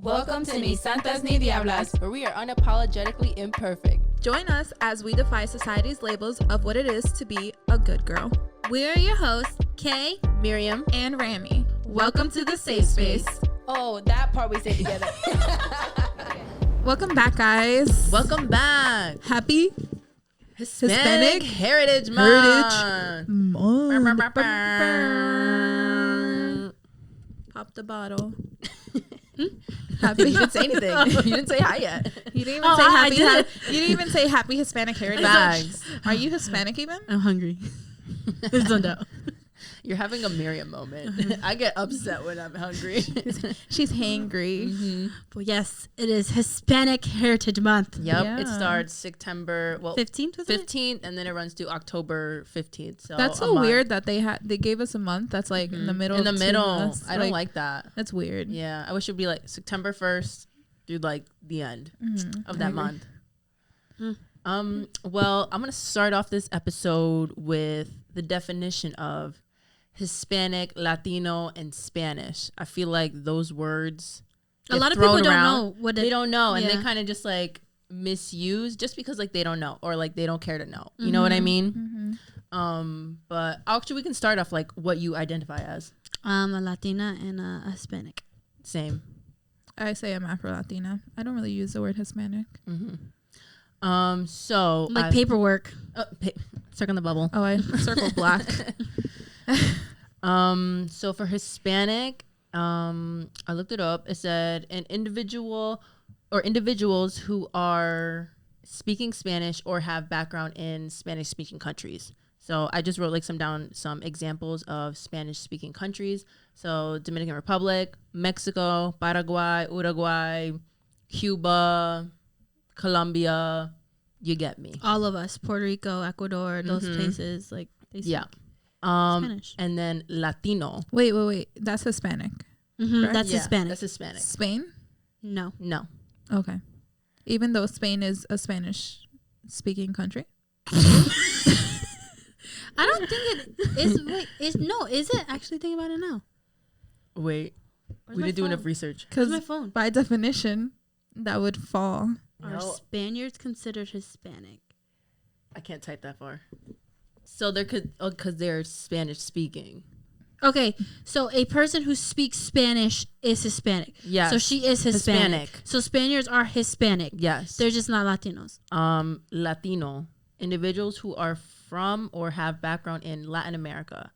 Welcome to Ni Santas Ni Diablas, where we are unapologetically imperfect. Join us as we defy society's labels of what it is to be a good girl. We are your hosts, Kay, Miriam, and Rami. Welcome to the safe space. Oh, that part we say together. Welcome back, guys. Welcome back. Happy Hispanic Heritage Month. Pop the bottle. Happy. You didn't say anything. You didn't say hi yet. You didn't even say happy. You didn't even say happy Hispanic Heritage. Bags. Are you Hispanic even? I'm hungry. There's no doubt. You're having a Miriam moment. I get upset when I'm hungry. She's hangry. Mm-hmm. But yes, it is Hispanic Heritage Month. Yep. Yeah. It starts September 15th, and then it runs to October 15th. So that's so weird that they gave us a month that's like in the middle. In the middle. Months. I don't like that. That's weird. Yeah. I wish it would be like September 1st through like the end of that month. Well, I'm going to start off this episode with the definition of Hispanic, Latino, and Spanish. I feel like those words a lot of people don't know what they don't know, and they kind of just like misuse just because like they don't know or like they don't care to know. You know what I mean? But actually, we can start off like what you identify as. A Latina and a Hispanic. Same. I say I'm Afro-Latina. I don't really use the word Hispanic. So like paperwork. Circle the bubble. Oh, I circled black. So for Hispanic, I looked it up. It said an individual or individuals who are speaking Spanish or have background in Spanish speaking countries. So I just wrote like some examples of Spanish speaking countries. So Dominican Republic, Mexico, Paraguay, Uruguay, Cuba, Colombia. You get me. All of us, Puerto Rico, Ecuador, those places, like they speak Spanish. And then Latino. Wait. That's Hispanic. That's Hispanic. That's Hispanic. Spain? No. Okay. Even though Spain is a Spanish-speaking country? I don't think it is. Wait, is it actually thinking about it now? Wait. Where's We my didn't do enough phone? research. Where's my phone? By definition, that would fall. Are Spaniards considered Hispanic? I can't type that far. So there could, because they're Spanish speaking. Okay, so a person who speaks Spanish is Hispanic. Yes. So she is Hispanic. So Spaniards are Hispanic. Yes. They're just not Latinos. Latino. Individuals who are from or have background in Latin America.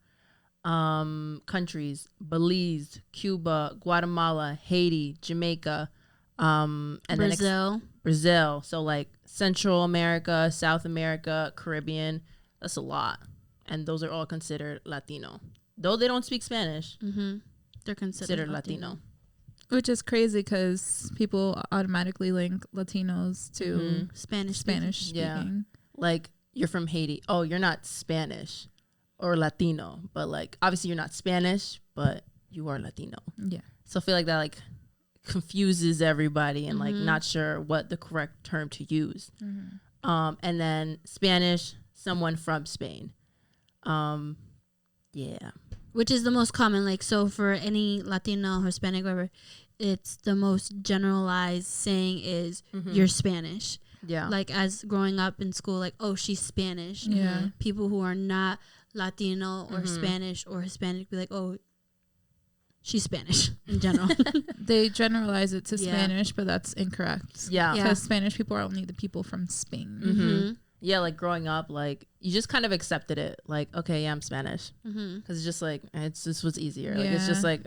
Countries, Belize, Cuba, Guatemala, Haiti, Jamaica, and Brazil. Brazil. So like Central America, South America, Caribbean. That's a lot. And those are all considered Latino. Though they don't speak Spanish, they're considered Latino. Which is crazy because people automatically link Latinos to Spanish speaking. Yeah. Like, you're from Haiti. Oh, you're not Spanish or Latino. But like, obviously you're not Spanish, but you are Latino. Yeah. So I feel like that like confuses everybody and like not sure what the correct term to use. And then Spanish, someone from Spain. Yeah. Which is the most common. Like, so for any Latino, Hispanic, whatever, it's the most generalized saying is you're Spanish. Yeah. Like, as growing up in school, like, oh, she's Spanish. Yeah. People who are not Latino or Spanish or Hispanic be like, oh, she's Spanish in general. They generalize it to Spanish, but that's incorrect. Yeah. Because Spanish people are only the people from Spain. Yeah, like growing up, like you just kind of accepted it. Like, okay, yeah, I'm Spanish. Because it's just like, it's just was easier. Like, it's just like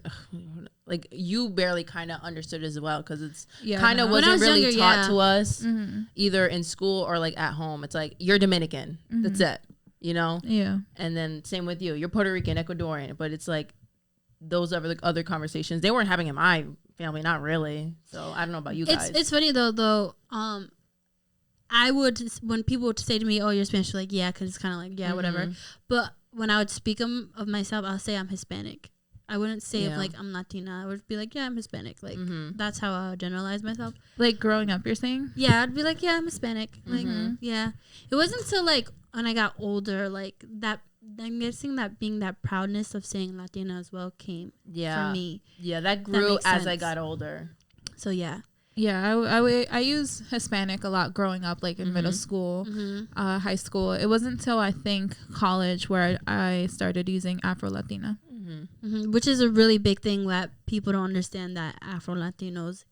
you barely kind of understood as well. Because it's kind of wasn't really younger, taught to us either in school or like at home. It's like, you're Dominican. That's it. You know? Yeah. And then same with you. You're Puerto Rican, Ecuadorian. But it's like those other conversations, they weren't having in my family. Not really. So I don't know about you guys. It's funny though. I would, when people would say to me, oh, you're Spanish, like, yeah, because it's kind of like, yeah, whatever. But when I would speak of myself, I'll say I'm Hispanic. I wouldn't say if like I'm Latina. I would be like, yeah, I'm Hispanic. Like, that's how I would generalize myself. Like growing up, you're saying? Yeah, I'd be like, yeah, I'm Hispanic. Like, yeah. It wasn't until like when I got older, like that, I'm guessing that being that proudness of saying Latina as well came for me. Yeah, that grew as I got older. So yeah. Yeah, I use Hispanic a lot growing up, like in middle school, high school. It wasn't until I think college where I started using Afro-Latina. Which is a really big thing that people don't understand, that Afro-Latinos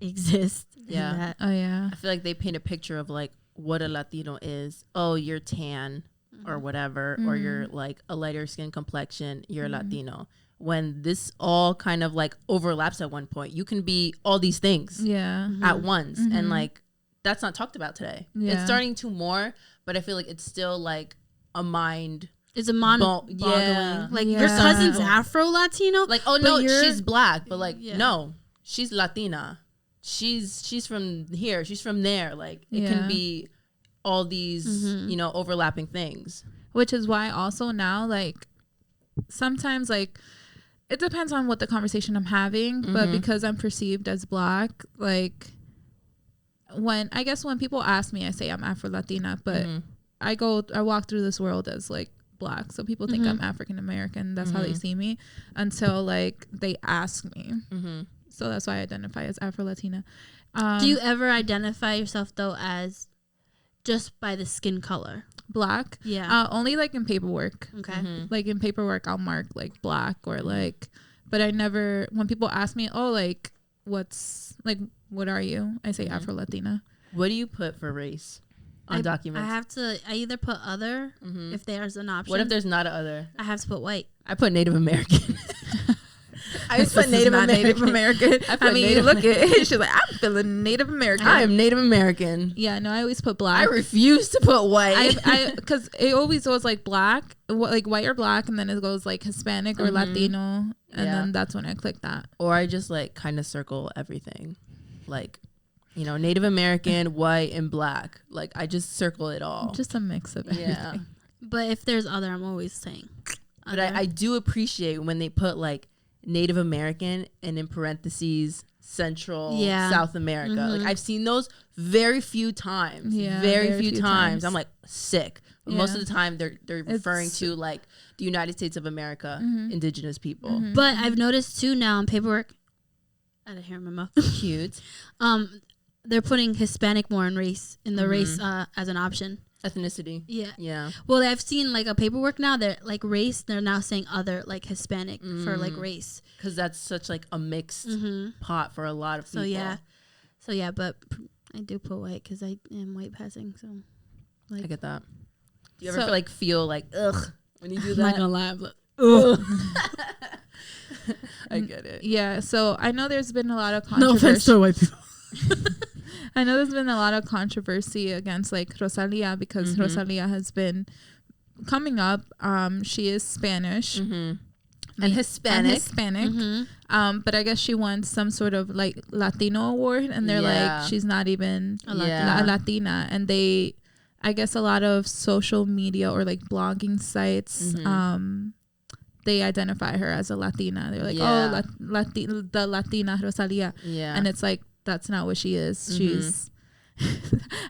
exist. Yeah. Oh, yeah. I feel like they paint a picture of like what a Latino is. Oh, you're tan or whatever, or you're like a lighter skin complexion, you're Latino. When this all kind of like overlaps at one point, you can be all these things at once. And like, that's not talked about today. Yeah. It's starting to more, but I feel like it's still like a mind. It's a boggling. Like your cousin's Afro-Latino. Like, oh no, she's black, but like, Yeah. no, she's Latina. She's from here. She's from there. Like it can be all these, you know, overlapping things. Which is why also now, like, sometimes like, it depends on what the conversation I'm having, but because I'm perceived as black, like when people ask me, I say I'm Afro-Latina, but I walk through this world as like black. So people think I'm African American. That's how they see me until like they ask me. So that's why I identify as Afro-Latina. Do you ever identify yourself though as just by the skin color? Black? Yeah. Only like in paperwork. Okay. Like in paperwork, I'll mark like black or like, but I never, when people ask me, oh, like, what are you? I say Afro-Latina. What do you put for race on documents? I either put other if there's an option. What if there's not a other? I have to put white. I put Native American. I just put Native Native American. I mean, Native look at it. She's like, I'm feeling Native American. I am Native American. Yeah, no, I always put black. I refuse to put white. Because it always goes like black, like white or black, and then it goes like Hispanic or Latino, and then that's when I click that. Or I just like kind of circle everything, like, you know, Native American, white, and black. Like I just circle it all. Just a mix of everything. Yeah. But if there's other, I'm always saying other. But I do appreciate when they put like Native American and in parentheses Central South America. Like I've seen those very few times. Very few times. I'm like sick. But most of the time they're referring to like the United States of America, indigenous people. But I've noticed too now in paperwork, out of hair in my mouth. Cute. They're putting Hispanic more in the race as an option. Ethnicity. Yeah. Well, I've seen like a paperwork now. They're like race. They're now saying other, like Hispanic for like race. Because that's such like a mixed pot for a lot of people. So yeah. But I do put white because I am white passing. So like, I get that. Do you ever feel like ugh when you do that? I'm not gonna lie, but I get it. Yeah. So I know there's been a lot of no offense to white people. I know there's been a lot of controversy against like Rosalia because Rosalia has been coming up. She is Spanish and Hispanic. But I guess she won some sort of like Latino award, and they're like she's not even a Latina. And I guess a lot of social media or like blogging sites, they identify her as a Latina. They're like, the Latina Rosalia, and it's like, that's not what she is. She's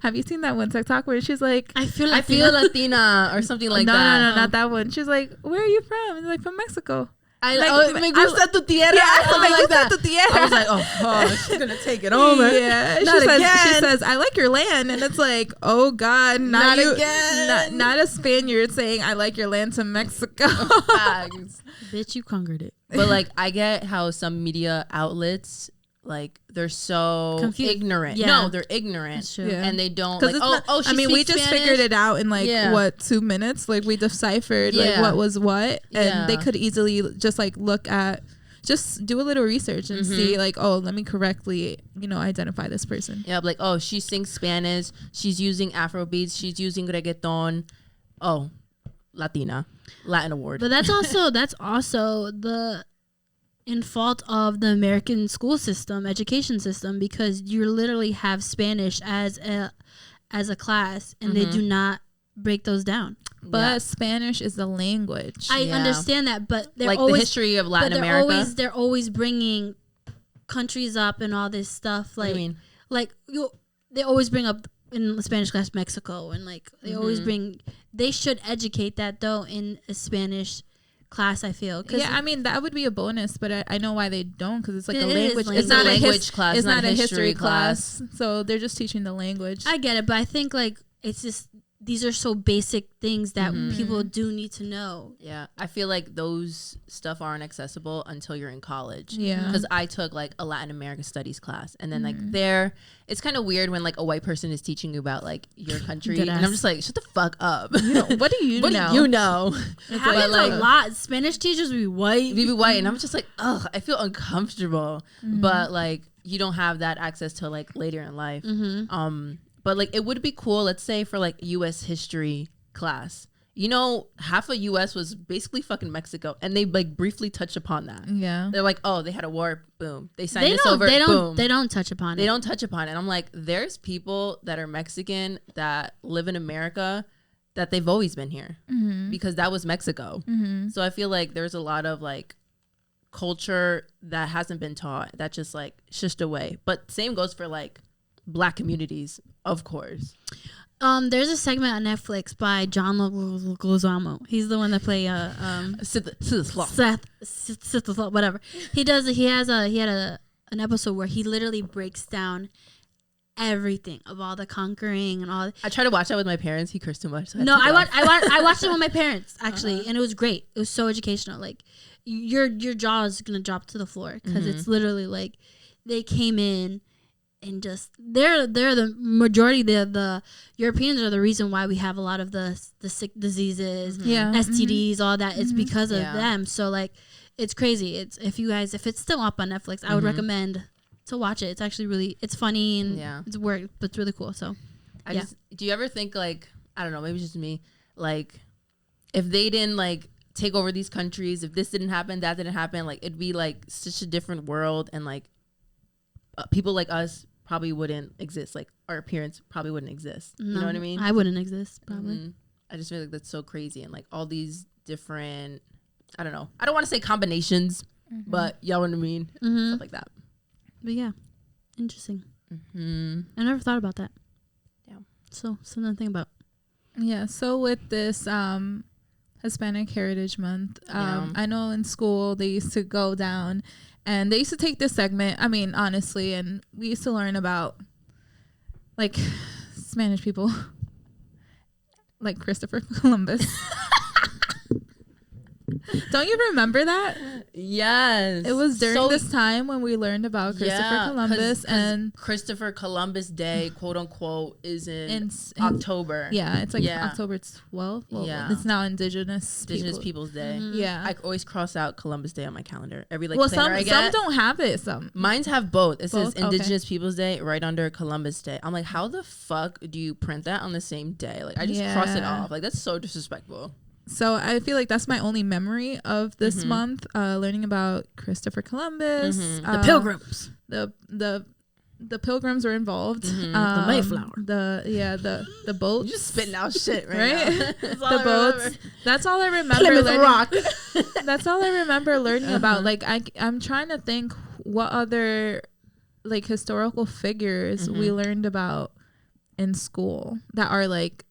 have you seen that one TikTok where she's like, I feel Latina or something like that? No, not that one. She's like, where are you from? And like, from Mexico. Me gusta tu tierra. Me gusta tu tierra. I was like, oh, she's gonna take it over. Yeah, she says, I like your land, and it's like, oh God, not again. Not a Spaniard saying I like your land to Mexico. Bitch, you conquered it. But like, I get how some media outlets, like, they're so ignorant. No, they're ignorant, and they don't like. We just figured it out in like 2 minutes. Like we deciphered like what was what, and they could easily just like just do a little research and see like, oh, let me correctly identify this person. Yeah, like, oh, she sings Spanish. She's using Afro beats. She's using reggaeton. Oh, Latin award. But that's also the in fault of the American school system, education system, because you literally have Spanish as a class, and they do not break those down. But Spanish is the language. I understand that, but they're like always, the history of Latin America. They're always bringing countries up and all this stuff. Like, they always bring up in Spanish class Mexico, and like they always bring. They should educate that though in a Spanish class, I feel. Yeah, I mean, that would be a bonus, but I know why they don't, because it's like a language. It's not a language class. It's not a history class. So they're just teaching the language. I get it, but I think like it's just these are so basic things that people do need to know. Yeah, I feel like those stuff aren't accessible until you're in college. Yeah, because I took like a Latin American studies class, and then like there, it's kind of weird when like a white person is teaching you about like your country, and I'm just like, shut the fuck up. You know, what do you know? What do you know? It happens a lot. Spanish teachers be white. We be white, and I'm just like, ugh, I feel uncomfortable. But like, you don't have that access to like later in life. But like, it would be cool, let's say for like U.S. history class, you know, half of U.S. was basically fucking Mexico, and they like briefly touch upon that. Yeah, they're like, oh, they had a war, boom, they signed this over, boom. They don't touch upon it. They don't touch upon it. And I'm like, there's people that are Mexican that live in America that they've always been here because that was Mexico. So I feel like there's a lot of like culture that hasn't been taught that just like shushed away. But same goes for like Black communities, of course. There's a segment on Netflix by John Leguizamo. He's the one that play Seth, whatever. He had an episode where he literally breaks down everything of all the conquering and all. I tried to watch that with my parents. He cursed too much. So I watched it with my parents actually, and it was great. It was so educational. Like your jaw is gonna drop to the floor because it's literally like they came in. And just they're the majority. The Europeans are the reason why we have a lot of the sick diseases, STDs, all that. It's because of them. So like, it's crazy. It's if it's still up on Netflix, I would recommend to watch it. It's actually it's funny and it's work, but it's really cool. So, do you ever think like, I don't know, maybe it's just me, like if they didn't like take over these countries, if this didn't happen, that didn't happen, like it'd be like such a different world, and like people like us probably wouldn't exist. Like our appearance probably wouldn't exist. You know what I mean? I wouldn't exist probably. I just feel like that's so crazy, and like all these different, I don't know, I don't want to say combinations, but y'all know what I mean? Stuff like that. But yeah, interesting. I never thought about that. Yeah. So something to think about. Yeah. So with this Hispanic Heritage Month, I know in school they used to go down and they used to take this segment, I mean, honestly, and we used to learn about like Spanish people, like Christopher Columbus. Don't you remember that? Yes. It was during this time when we learned about Christopher Columbus, and Christopher Columbus Day, quote unquote, is in October. Yeah, it's like October 12th. Well, it's now Indigenous Peoples Day. Yeah, I always cross out Columbus Day on my calendar. Every some don't have it. Mine's have both. It says Indigenous Peoples Day right under Columbus Day. I'm like, how the fuck do you print that on the same day? Like, I just cross it off. Like, that's so disrespectful. So I feel like that's my only memory of this month, learning about Christopher Columbus, the Pilgrims. The Pilgrims were involved. The Mayflower. The boats. You're just spitting out shit right now. The boats. That's all I remember. That's all I remember learning about. Like I'm trying to think what other like historical figures we learned about in school that are like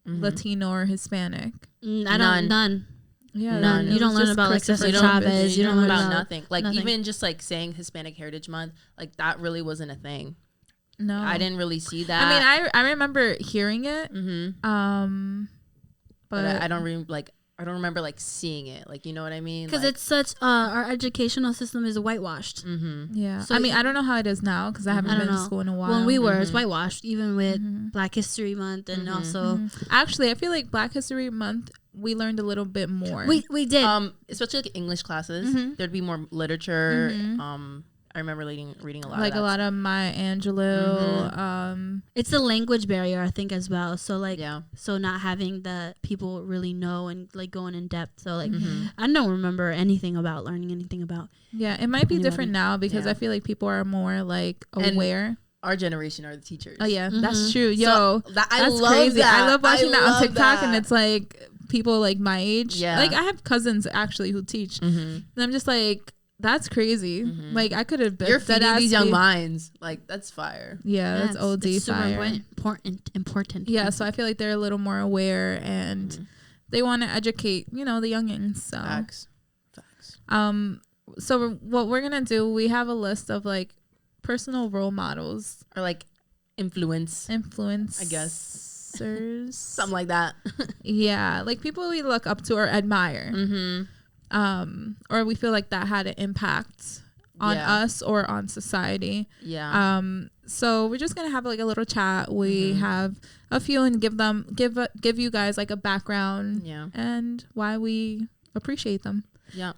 Latino or Hispanic. None. Yeah, none. You don't learn about like Cesar Chavez. You don't learn about nothing. Like even just like saying Hispanic Heritage Month, like that really wasn't a thing. No, I didn't really see that. I mean, I remember hearing it. But I don't really like. I don't remember like seeing it. Like, you know what I mean? Because like, it's such our educational system is whitewashed. Yeah. So I mean, I don't know how it is now because I haven't been to school in a while. When we were, it's whitewashed, even with Black History Month and also. Actually, I feel like Black History Month we learned a little bit more. We did. Especially like English classes. There'd be more literature. I remember reading a lot like of that. A lot of Maya Angelou. It's a language barrier, I think, as well. So like, so not having the people really know and like going in depth. So like, I don't remember learning anything about. Yeah, it might be different now because I feel like people are more like aware. And our generation are the teachers. Oh yeah, that's true. Yo, so that's crazy. I love watching that on TikTok, and it's like people like my age. Yeah, like I have cousins actually who teach, and I'm just like. That's crazy. Like I could have been. You're feeding these young minds. Like that's fire. Yeah, that's OD fire. Important. Yeah, so I feel like they're a little more aware and they want to educate, the youngins. So. Facts. So what we're gonna do, we have a list of like personal role models or like influence, I guess, something like that. Yeah, like people we look up to or admire, or we feel like that had an impact on us or on society. So we're just gonna have like a little chat. We have a few and give you guys like a background and why we appreciate them.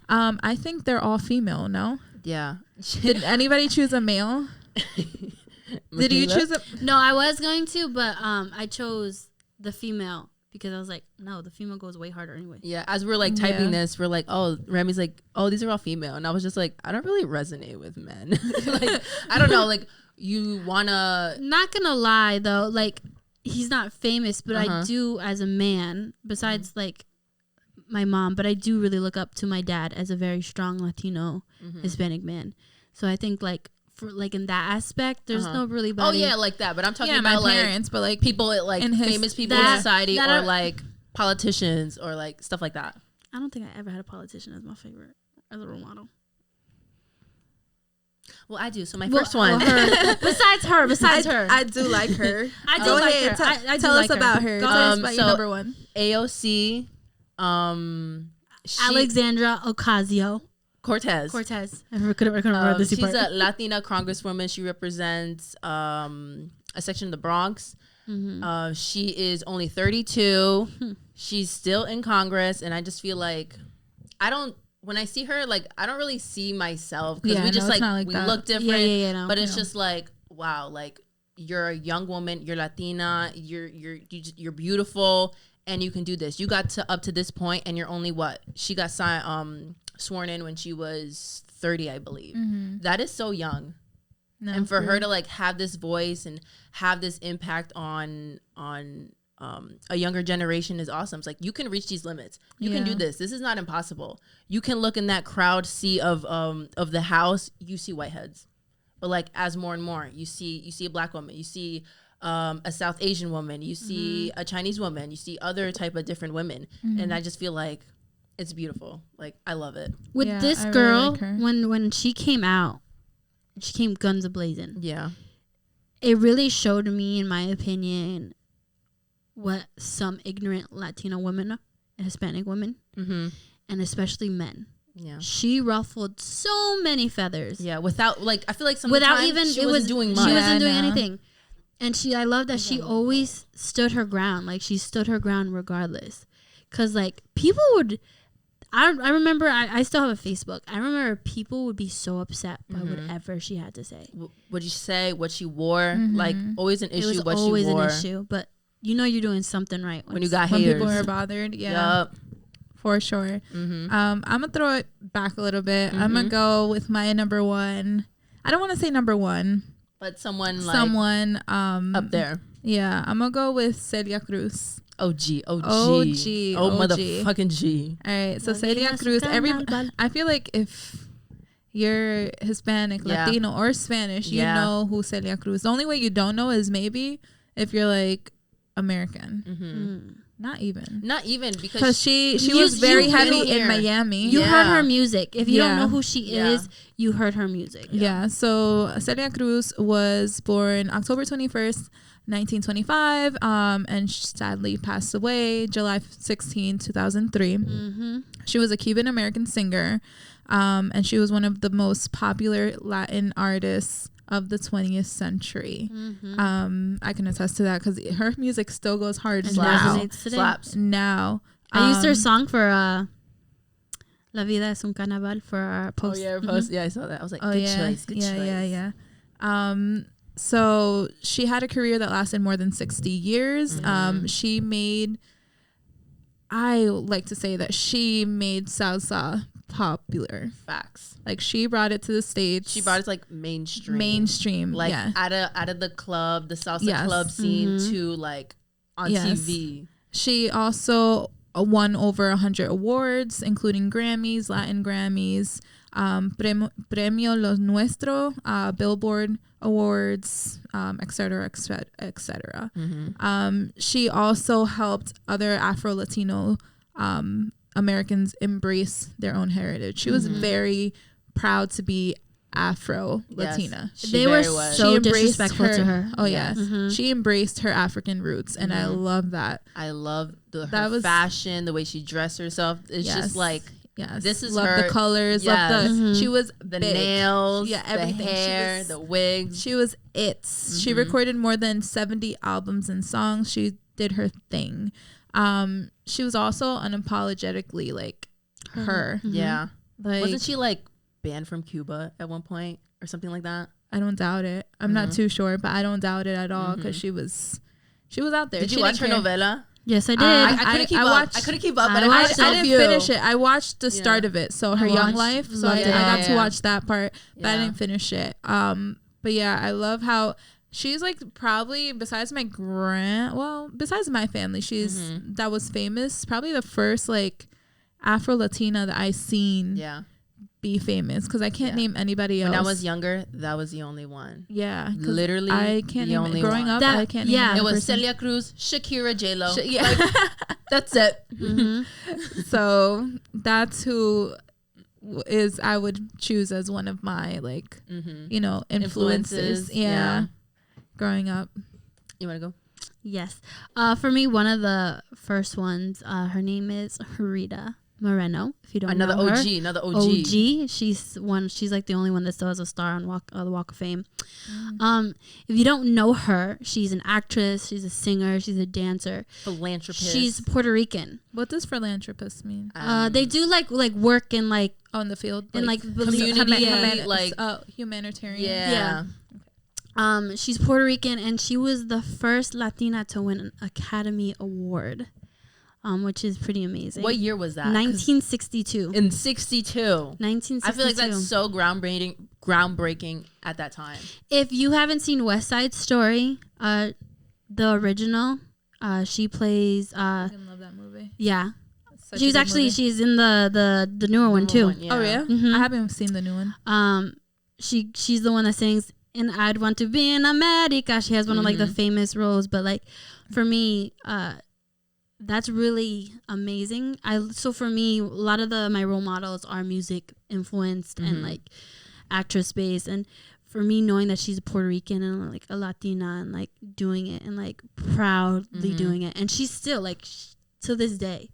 I think they're all female. No. Did anybody choose a male? Did you choose a? No, I was going to, but I chose the female because I was like, no, the female goes way harder anyway. Yeah, as we're like typing this, we're like, oh, Rami's like, oh, these are all female, and I was just like, I don't really resonate with men. Like, I don't know, like you wanna. Not gonna lie though, like he's not famous, but I do as a man. Besides like my mom, but I do really look up to my dad as a very strong Latino Hispanic man. So I think like for like in that aspect, there's no really body. Oh yeah, like that. But I'm talking about my like parents, but like people like famous people in society or like politicians or like stuff like that. I don't think I ever had a politician as my favorite as a role model. Well, I do. So my first one. Besides her. I do like her. I do like her. I tell us about her. Tell us about your number one. AOC. Alexandra Ocasio-Cortez. I couldn't remember this part. She's a Latina congresswoman. She represents a section of the Bronx. She is only 32. She's still in Congress, and I just feel like when I see her, like I don't really see myself because we just like we look different. But it's just like, wow, like you're a young woman, you're Latina, you're beautiful. And you can do this. You got to up to this point, and you're only what? She got sworn in when she was 30, I believe. That is so young. No, and for her to like have this voice and have this impact on a younger generation is awesome. It's like you can reach these limits. You can do this. This is not impossible. You can look in that crowd sea of the House. You see white heads, but like as more and more, you see a black woman. You see. A South Asian woman, you see a Chinese woman, you see other type of different women, and I just feel like it's beautiful. Like I love it. With this girl, really like when she came out, she came guns a-blazing. Yeah, it really showed me, in my opinion, what some ignorant Latino women and Hispanic women, and especially men. Yeah, she ruffled so many feathers. Yeah, without like I feel like without even she wasn't doing much. She wasn't doing anything. And I love that she always stood her ground. Like, she stood her ground regardless. Because, like, people would... I remember... I still have a Facebook. I remember people would be so upset by whatever she had to say. What you say, what she wore. Like, always an issue, what she wore. It was always an issue. But you know you're doing something right. When you got haters. When people are bothered. Yeah. Yep. For sure. I'm going to throw it back a little bit. I'm going to go with my number one. I don't want to say number one. But someone up there. Yeah, I'm gonna go with Celia Cruz. OG. Motherfucking G. All right, so Celia Cruz. I feel like if you're Hispanic, Latino, or Spanish, you know who Celia Cruz. The only way you don't know is maybe if you're like American. Not even because she was very heavy in Miami. You heard her music. If you don't know who she is, you heard her music. Yeah. So Celia Cruz was born October 21st, 1925, and she sadly passed away July 16, 2003. She was a Cuban American singer, and she was one of the most popular Latin artists of the 20th century. I can attest to that because her music still goes hard slaps now. I used her song for La Vida es un Carnaval for our post. Oh yeah, post. Yeah, I saw that. I was like, good choice. So she had a career that lasted more than 60 years. She made, I like to say that she made salsa popular. Facts. Like she brought it to the States. She brought it to like mainstream. Like out of the club, the salsa club scene to like on TV. She also won over 100 awards, including Grammys, Latin Grammys, Premio Lo Nuestro, Billboard Awards, etc. She also helped other Afro-Latino Americans embrace their own heritage. She was very proud to be Afro Latina. Yes, they were so disrespectful to her. Oh yes. She embraced her African roots, and I love that. I love her fashion, the way she dressed herself. It's just like, this is love her. The colors. Love the. She was the big. Nails. Yeah, everything. The hair, the wigs. She was it. She recorded more than 70 albums and songs. She did her thing. She was also unapologetically like her. Yeah. Like, wasn't she like banned from Cuba at one point or something like that? I don't doubt it. I'm not too sure, but I don't doubt it at all because she was out there. Did you watch her novela? Yes, I did. I couldn't keep up. I couldn't keep up, but I didn't finish it. I watched the start of it, so her young life. So I got to watch that part, but I didn't finish it. But yeah, I love how she's like probably besides my family, she's that was famous. Probably the first like Afro Latina that I seen. Be famous because I can't name anybody else. When I was younger, that was the only one. Yeah, literally, I can't name it. Growing up, I can't name it. It was Celia Cruz, Shakira, J-Lo. Like, that's it. So that's who I would choose as one of my like influences. Yeah, growing up. You want to go? Yes. For me, one of the first ones. Her name is Rita Moreno. If you don't know her. Another OG. She's like the only one that still has a star on the Walk of Fame. If you don't know her, she's an actress, she's a singer, she's a dancer, philanthropist. She's Puerto Rican. What does philanthropist mean? They do like work in like on the field in like community, like humanitarian. Yeah. She's Puerto Rican, and she was the first Latina to win an Academy Award. Which is pretty amazing. What year was that? 1962. In 62. 1962. I feel like that's so groundbreaking at that time. If you haven't seen West Side Story, the original, she plays. I love that movie. Yeah, she's in the newer one too. Oh yeah, I haven't seen the new one. She's the one that sings "And I'd Want to Be in America." She has one of like the famous roles, but like for me, that's really amazing. So for me, a lot of my role models are music influenced and like actress based. And for me, knowing that she's a Puerto Rican and like a Latina and like doing it and like proudly doing it, and she's still like to this day,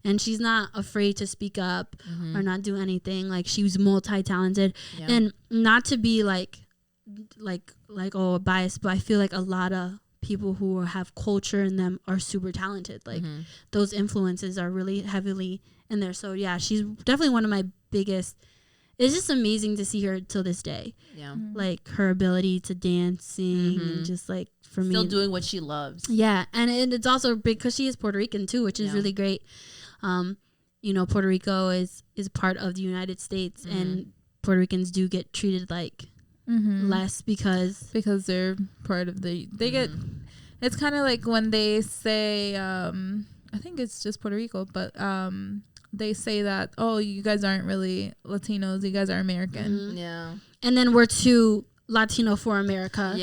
and she's not afraid to speak up or not do anything. Like she was multi-talented, and not to be like biased, but I feel like a lot of people who have culture in them are super talented. Like those influences are really heavily in there. So yeah, she's definitely one of my biggest. It's just amazing to see her till this day. Yeah, like her ability to dancing and just like for me, still doing what she loves. Yeah, and it's also big because she is Puerto Rican too, which is really great. Puerto Rico is part of the United States, and Puerto Ricans do get treated like less because they're part of they get. It's kind of like when they say I think it's just Puerto Rico, but they say that, oh, you guys aren't really Latinos, you guys are American. And then we're too Latino for America.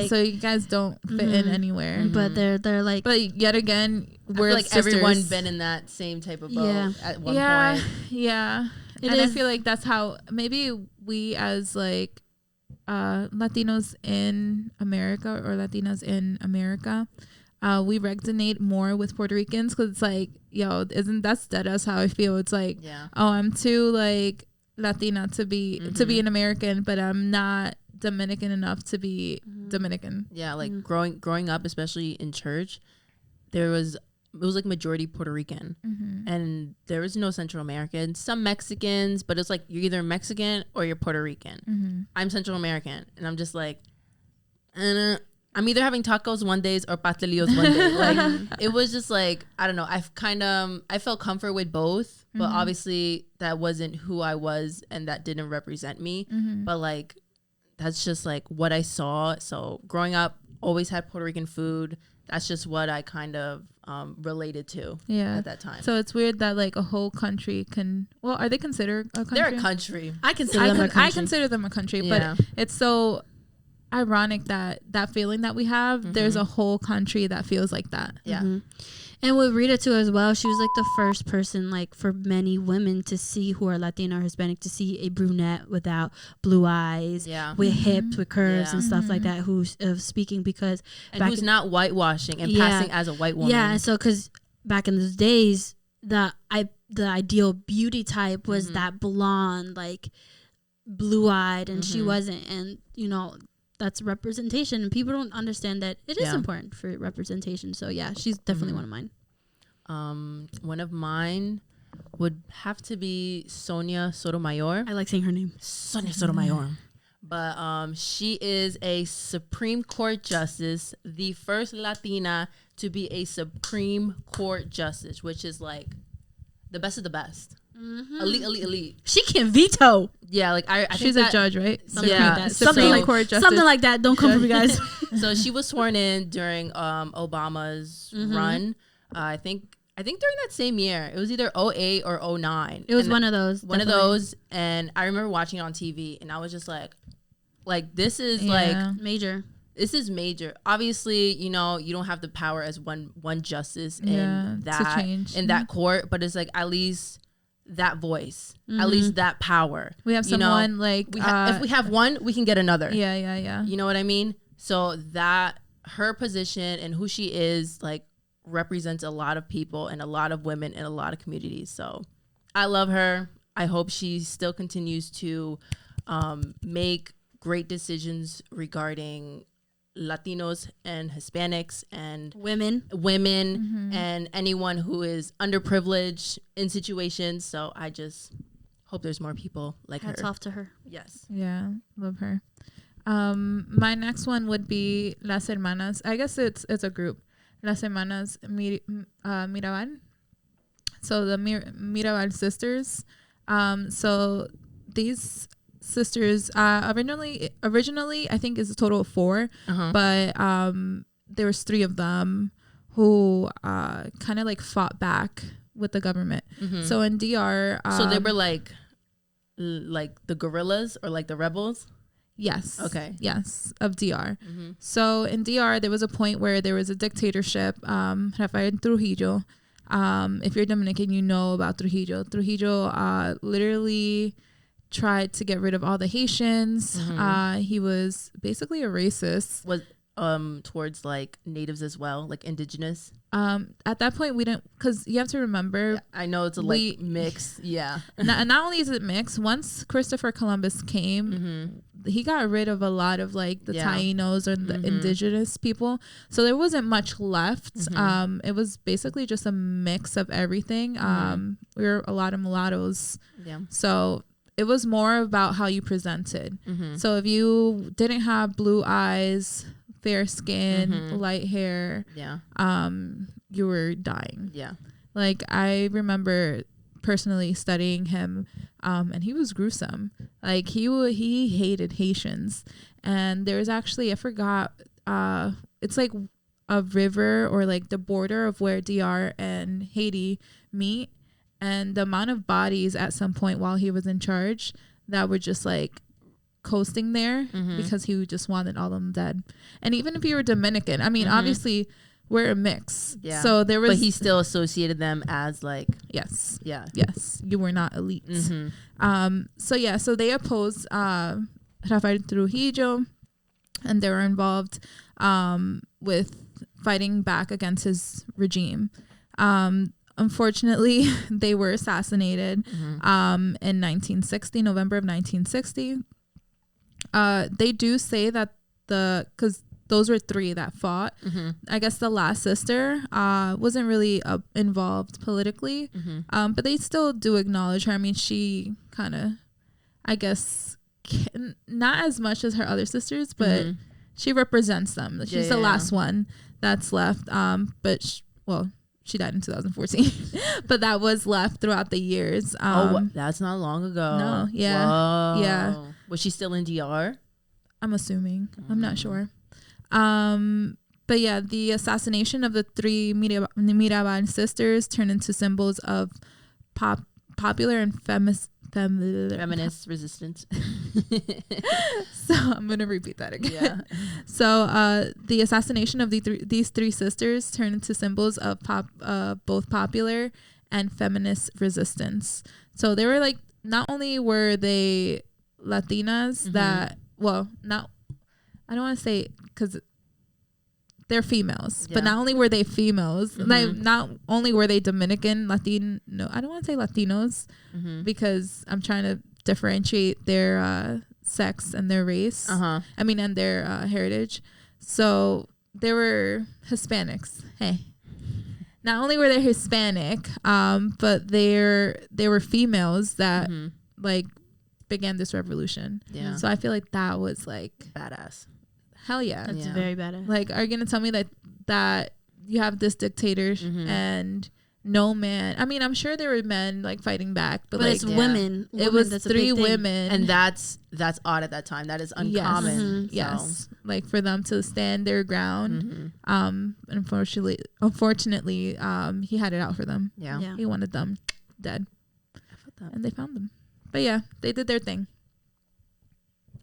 So you guys don't fit in anywhere. But they're like, but yet again, we're like everyone been in that same type of boat at one point. I feel like that's how maybe we as like Latinos in America or Latinas in America, we resonate more with Puerto Ricans because it's like, that's how I feel. It's like, oh, I'm too like Latina to be an American, but I'm not Dominican enough to be Dominican. Yeah, like growing up, especially in church, it was like majority Puerto Rican, and there was no Central American. Some Mexicans, but it's like you're either Mexican or you're Puerto Rican. I'm Central American, and I'm just like, I'm either having tacos one days or pastelillos one day. Like it was just like, I don't know. I felt comfort with both, but obviously that wasn't who I was, and that didn't represent me. But like, that's just like what I saw. So growing up, always had Puerto Rican food. That's just what I kind of related to at that time. So it's weird that like a whole country are they considered a country? They're a country. I consider them a country. I consider them a country, but it's so ironic that feeling that we have, there's a whole country that feels like that. And And with Rita too as well, she was like the first person, like for many women to see who are Latina or Hispanic, to see a brunette without blue eyes, with hips, with curves and stuff like that, who's speaking, because who's not whitewashing and passing as a white woman. Yeah, and so because back in those days, the ideal beauty type was that blonde, like blue eyed, and she wasn't, and you know. That's representation, and people don't understand that it is important for representation. So yeah, she's definitely one of mine. One of mine would have to be Sonia Sotomayor. I like saying her name, Sonia Sotomayor. But she is a Supreme Court justice, the first Latina to be a Supreme Court justice, which is like the best of the best. Elite. She can veto. Yeah, like I she's think a judge, right? Something like that. Don't come for me, guys. So she was sworn in during Obama's run. I think during that same year. It was either 2008 or 2009. It was one of those. One of those, and I remember watching it on TV, and I was just like this is like major. This is major. Obviously, you know, you don't have the power as one justice in that court, but it's like at least that voice, at least that power. We have someone like if we have one, we can get another. Yeah. You know what I mean? So that her position and who she is like represents a lot of people and a lot of women in a lot of communities. So I love her. I hope she still continues to make great decisions regarding Latinos and Hispanics and women and anyone who is underprivileged in situations. So I just hope there's more people like her. Hats off to her. Yes. Yeah, love her. My next one would be Las Hermanas. I guess it's a group. Las Hermanas Mirabal. So the Mirabal sisters. So these sisters originally I think is a total of 4, but there was 3 of them who kind of like fought back with the government. So in DR, so they were like the guerrillas or like the rebels. Yes. Okay. Yes, of DR. So in DR, there was a point where there was a dictatorship. Rafael Trujillo. If you're Dominican, you know about Trujillo. Trujillo literally tried to get rid of all the Haitians. He was basically a racist. Was towards like natives as well, like indigenous. At that point we didn't, because you have to remember, I know it's a like mix. Not only is it mixed, once Christopher Columbus came, he got rid of a lot of like the Tainos or the indigenous people, so there wasn't much left. It was basically just a mix of everything. We were a lot of mulattoes, so it was more about how you presented. So if you didn't have blue eyes, fair skin, light hair, you were dying. Like I remember personally studying him, and he was gruesome. Like he hated Haitians, and there was actually, I forgot, it's like a river or like the border of where DR and Haiti meet, and the amount of bodies at some point while he was in charge that were just like coasting there because he just wanted all of them dead. And even if you were Dominican, I mean, obviously we're a mix. So there was, but he still associated them as like, yes, you were not elite. So they opposed Rafael Trujillo, and they were involved with fighting back against his regime. Unfortunately, they were assassinated in 1960, November of 1960. They do say that because those were 3 that fought. I guess the last sister wasn't really involved politically, but they still do acknowledge her. I mean, she kind of, I guess, not as much as her other sisters, but she represents them. She's the last one that's left. But she died in 2014, but that was left throughout the years. That's not long ago. No, yeah. Was she still in DR? I'm assuming. I'm not sure. But yeah, the assassination of the 3 Mirabal sisters turned into symbols of popular and feminist resistance. So I'm gonna repeat that again. Yeah. So the assassination of these three sisters turned into symbols of both popular and feminist resistance. So they were like, not only were they Latinas that, well, not, I don't want to say, because they're females, but not only were they females, like not only were they Dominican, Latino, I don't want to say Latinos, because I'm trying to differentiate their sex and their race. And their heritage. So they were Hispanics. Hey. Not only were they Hispanic, but they were females that like began this revolution. Yeah. So I feel like that was like badass. Hell yeah. That's very badass. Like, are you gonna tell me that you have this dictator and no man? I mean, I'm sure there were men like fighting back, but like it's women. It was 3 women, and that's odd at that time. That is uncommon. Yes, like for them to stand their ground. Unfortunately, he had it out for them. Yeah. He wanted them dead, and they found them. But yeah, they did their thing.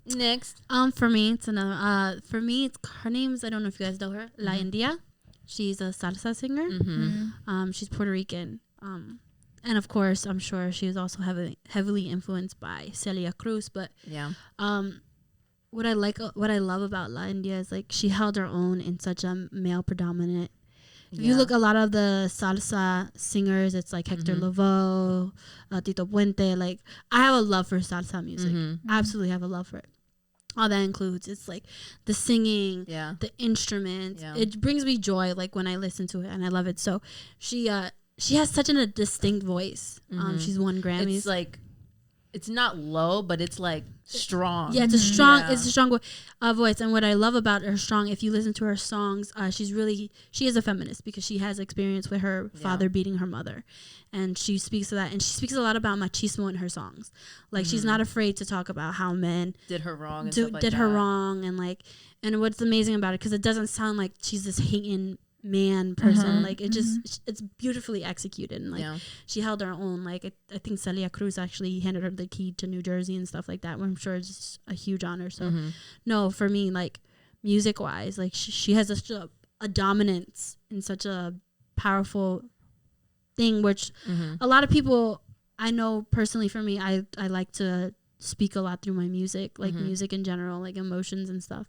Next, for me, it's another. For me, it's her name's, I don't know if you guys know her, La India. She's a salsa singer. She's Puerto Rican. And of course, I'm sure she was also heavily influenced by Celia Cruz. But what I love about La India is like she held her own in such a male predominant. If you look a lot of the salsa singers, it's like Hector Lavoe, Tito Puente. Like, I have a love for salsa music. Absolutely have a love for it. All that includes, it's like the singing, the instruments. It brings me joy, like when I listen to it, and I love it. So she has such a distinct voice. She's won Grammys. It's like, it's not low, but it's like strong. Yeah, it's a strong, it's a strong voice. And what I love about her if you listen to her songs, she is a feminist because she has experience with her father beating her mother, and she speaks of that. And she speaks a lot about machismo in her songs. Like she's not afraid to talk about how men did her wrong, and like, and what's amazing about it, because it doesn't sound like she's this hating man person. Like it just, it's beautifully executed, and like she held her own. Like I think Celia Cruz actually handed her the key to New Jersey and stuff like that, which I'm sure is a huge honor. So no, for me, like music wise, like she has a dominance in such a powerful thing, which a lot of people, I know personally, for me, I like to speak a lot through my music, like music in general, like emotions and stuff.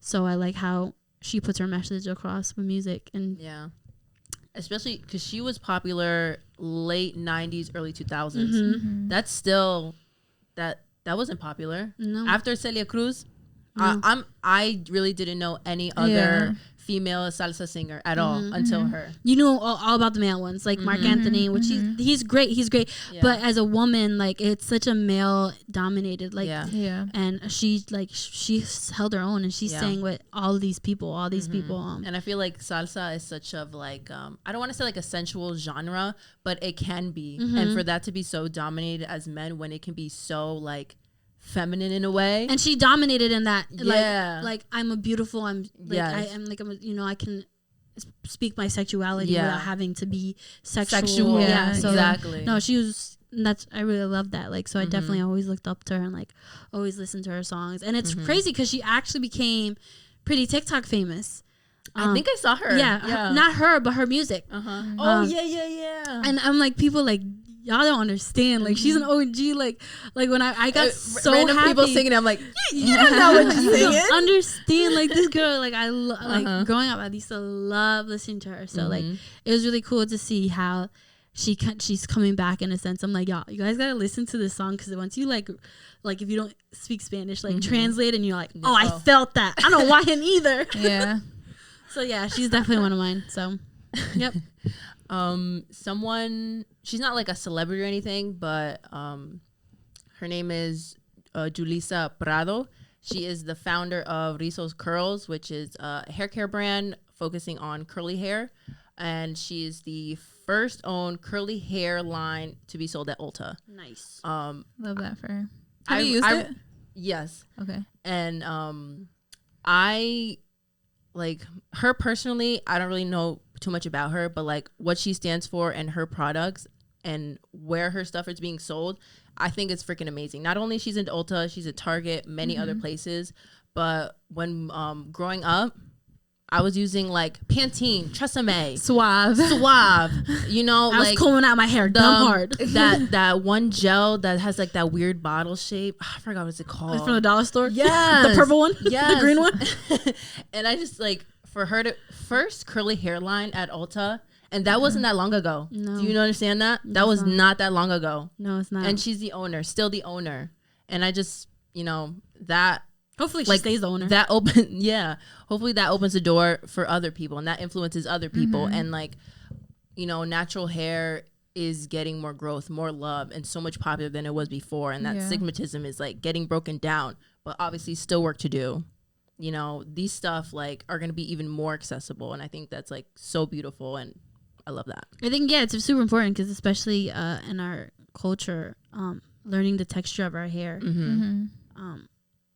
So I like how she puts her message across with music. And especially because she was popular late 90s, early 2000s. That's still that wasn't popular. No. After Celia Cruz, I really didn't know any other female salsa singer at all until her. You know all about the male ones, like Mark Anthony, which he's great. But as a woman, like it's such a male dominated, like and she held her own, and she sang with all these people. And I feel like salsa is such of like I don't want to say like a sensual genre, but it can be. And for that to be so dominated as men, when it can be so like feminine in a way, and she dominated in that. Like I'm a beautiful. I'm like I can speak my sexuality without having to be sexual. So exactly. No, she was. I really love that. Like, so I definitely always looked up to her and like always listened to her songs. And it's crazy because she actually became pretty TikTok famous. I think I saw her. Not her, but her music. Yeah. And I'm like, people like, y'all don't understand. Like she's an OG. Like when I got so random happy. People singing, I'm like, you don't know what you're singing. You don't understand. Like this girl. Like like growing up, I used to love listening to her. So like it was really cool to see how she's coming back in a sense. I'm like, y'all, you guys gotta listen to this song, because once you like if you don't speak Spanish, like translate, and you're like, I felt that. I don't want him either. Yeah. So yeah, she's definitely one of mine. So, yep. She's not like a celebrity or anything, but her name is Julissa Prado. She is the founder of Rizos Curls, which is a hair care brand focusing on curly hair, and she is the first owned curly hair line to be sold at Ulta. Nice. Love that for her. Have you used it? Yes. Okay. And I like her personally. I don't really know too much about her, but like what she stands for and her products and where her stuff is being sold, I think it's freaking amazing. Not only she's in Ulta, she's at Target, many other places. But when growing up, I was using like Pantene, Tresemme, Suave. You know, I was combing out my hair dumb hard. that one gel that has like that weird bottle shape. I forgot what it's called. From the dollar store? Yeah. The purple one? Yeah. The green one? And I just like, for her to first curly hairline at Ulta. And that wasn't that long ago. No. Do you understand that? That was not that long ago. No, it's not. And she's the owner, still the owner. And I just, you know, that. Hopefully she stays the owner. That hopefully that opens the door for other people and that influences other people. And like, you know, natural hair is getting more growth, more love, and so much popular than it was before. And that stigmatism is like getting broken down, but obviously still work to do. You know, these stuff like are going to be even more accessible. And I think that's like so beautiful. And I love that. I think, it's super important because especially in our culture, learning the texture of our hair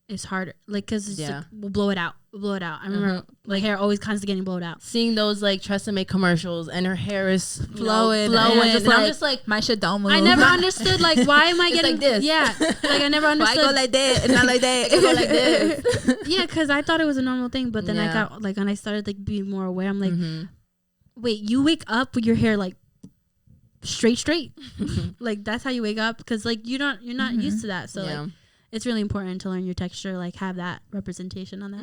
is harder. Like, because like, we'll blow it out. I remember my hair always constantly getting blown out. Seeing those like Tresemme commercials and her hair is flowing. And I'm just like, my shit don't move. I never understood, like, why am I getting like this? Yeah. Like, I never understood. Why I go like that and not like that? I go like this. Yeah, because I thought it was a normal thing. But then I got, like, when I started, like, being more aware, I'm like, wait, you wake up with your hair like straight like that's how you wake up, because like you're not used to that, so like it's really important to learn your texture, like have that representation on that.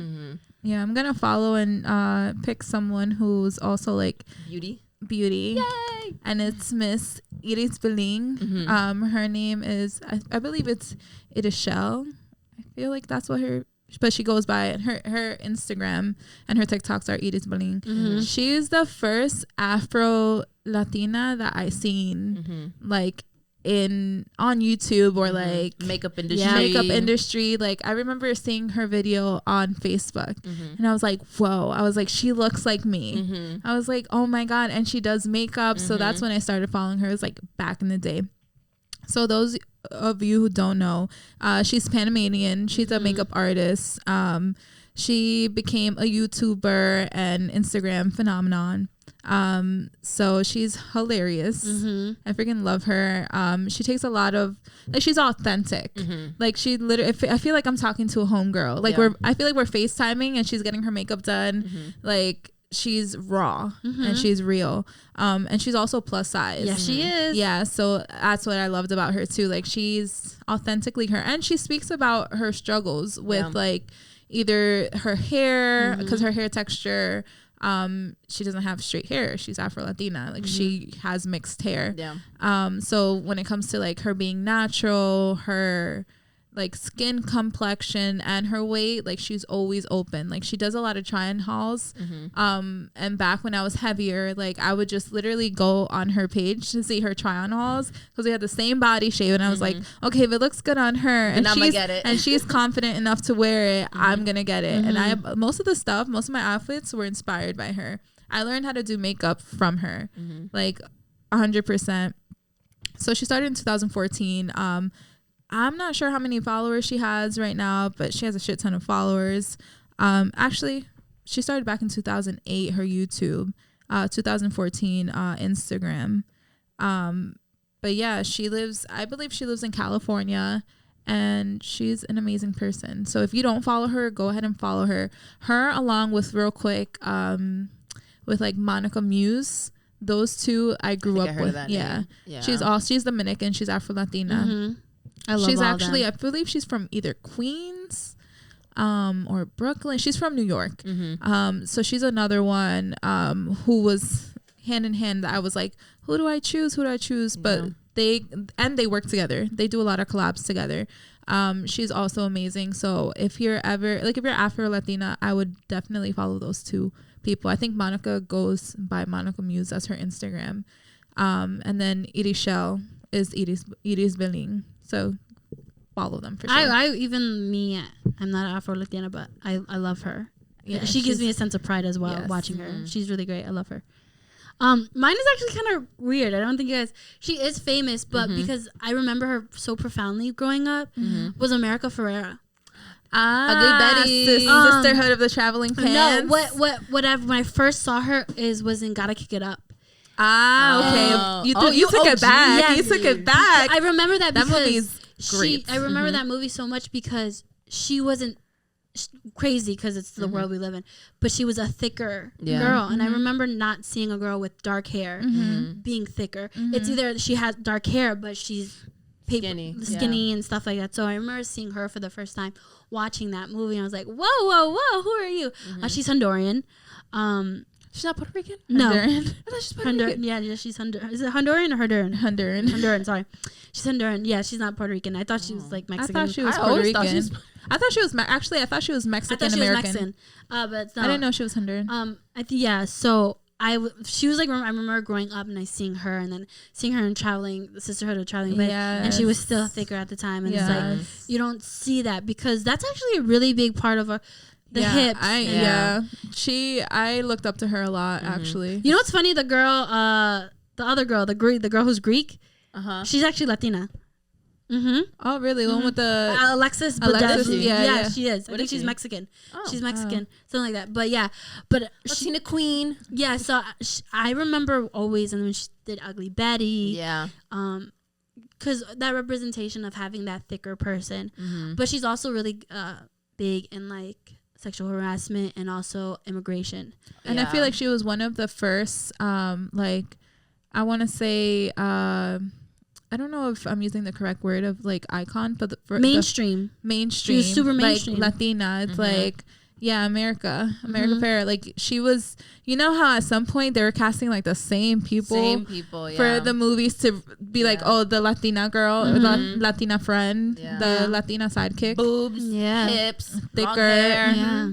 I'm gonna follow and pick someone who's also like beauty. Yay! And it's Miss Iris Beling. Her name is I believe it's Shell. I feel like that's what but she goes by, and her Instagram and her TikToks are Iris Beling. She's the first Afro Latina that I seen like on YouTube or like makeup industry. Like I remember seeing her video on Facebook and I was like, whoa, I was like, she looks like me. I was like, oh my God. And she does makeup. So that's when I started following her. It was like back in the day. So those of you who don't know, she's Panamanian. She's a makeup artist. She became a YouTuber and Instagram phenomenon. So she's hilarious. I freaking love her. She takes a lot of, like, she's authentic. Like she literally, I feel like I'm talking to a homegirl. Like I feel like we're FaceTiming and she's getting her makeup done. Like she's raw and she's real. And she's also plus size. Yeah, she is. Yeah. So that's what I loved about her too. Like she's authentically her, and she speaks about her struggles with like either her hair, because her hair texture, she doesn't have straight hair. She's Afro Latina. Like she has mixed hair. So when it comes to like her being natural, her like skin complexion and her weight, like she's always open. Like she does a lot of try-on hauls. And back when I was heavier, like I would just literally go on her page to see her try-on hauls, because we had the same body shape, and I was like, okay, if it looks good on her and I'm gonna get it, and she's confident enough to wear it, I'm gonna get it. And most of my outfits were inspired by her. I learned how to do makeup from her, like 100%. So she started in 2014. I'm not sure how many followers she has right now, but she has a shit ton of followers. Actually, she started back in 2008, her YouTube, 2014, Instagram. But yeah, I believe she lives in California, and she's an amazing person. So if you don't follow her, go ahead and follow her. Her along with real quick, with like Monica Muse. Those two I grew up with. Yeah. She's Dominican. She's Afro Latina. She's actually, I believe she's from either Queens or Brooklyn. She's from New York. So she's another one who was hand in hand. I was like, who do I choose? But they work together. They do a lot of collabs together. She's also amazing. So if you're Afro Latina, I would definitely follow those two people. I think Monica goes by Monica Muse as her Instagram. And then Iris Shell is Iris Beling. So follow them for sure. I'm not Afro Latina, but I love her. Yeah, she gives me a sense of pride as well. Yes. Watching her, she's really great. I love her. Mine is actually kind of weird. I don't think you guys. She is famous, but because I remember her so profoundly growing up, was America Ferrera. A good Betty, sisterhood of the traveling pants. No, whatever. When I first saw her was in Gotta Kick It Up. Okay. You took it back. Yes. You took it back. I remember that because movie's great. I remember that movie so much because she wasn't crazy because it's the world we live in, but she was a thicker girl, and I remember not seeing a girl with dark hair being thicker. It's either she has dark hair but she's skinny and stuff like that. So I remember seeing her for the first time, watching that movie, and I was like, whoa, who are you? She's Honduran. She's not Puerto Rican? No. I thought she's Puerto Rican. Yeah, she's Honduran. Is it Honduran or Honduran? Honduran, sorry. She's Honduran. Yeah, she's not Puerto Rican. I thought she was like Mexican. I thought she was Puerto Rican. I thought she was actually. I thought she was Mexican American. But it's not. I didn't know she was Honduran. So she was like, I remember growing up and I seeing her, and then seeing her in the Sisterhood of Traveling With, and she was still thicker at the time, and it's like you don't see that because that's actually a really big part of the hips. I looked up to her a lot actually. Mm-hmm. You know what's funny? The other girl, the girl who's Greek, she's actually Latina. Oh really? The one with the Alexis, yeah, she is. I think she's Mexican. She's Mexican, something like that. But Latina queen. Yeah, so I remember always, and when she did Ugly Betty, because that representation of having that thicker person. But she's also really big in like sexual harassment and also immigration. And I feel like she was one of the first, like I want to say. I don't know if I'm using the correct word of like icon, but mainstream. She was super mainstream. Like Latina. It's like, America Fair. Like she was, you know how at some point they were casting like the same people for the movies to be like, oh, the Latina girl, or the Latina friend, the Latina sidekick. Boobs, hips, thicker. Hair. Yeah.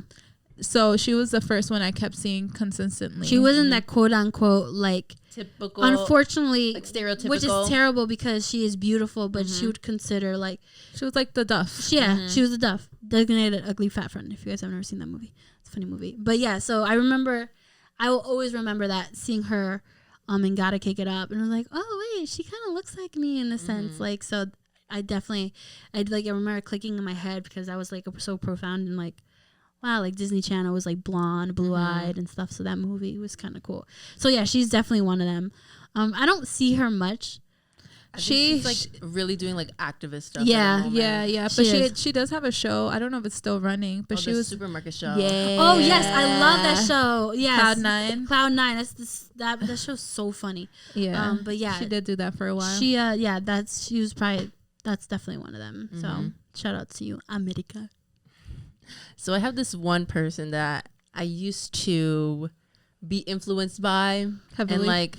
So she was the first one I kept seeing consistently. She wasn't that quote unquote like typical, unfortunately, like stereotypical, which is terrible because she is beautiful, but she would consider like she was like the Duff. Yeah, she was the Duff, designated ugly fat friend. If you guys have never seen that movie, it's a funny movie. But yeah, so I will always remember that, seeing her and Gotta Kick It Up, and I was like, oh wait, she kind of looks like me in a sense. Like, so I remember clicking in my head because I was like so profound and like, wow, like Disney Channel was like blonde, blue-eyed and stuff. So that movie was kind of cool. So yeah, she's definitely one of them. I don't see her much. She's like really doing like activist stuff. Yeah. But she does have a show. I don't know if it's still running, but she was supermarket show. Yeah. Oh yes, I love that show. Yes. Cloud 9. That show's so funny. Yeah. But yeah, she did do that for a while. That's definitely one of them. So shout out to you, America. So I have this one person that I used to be influenced by heavily. And like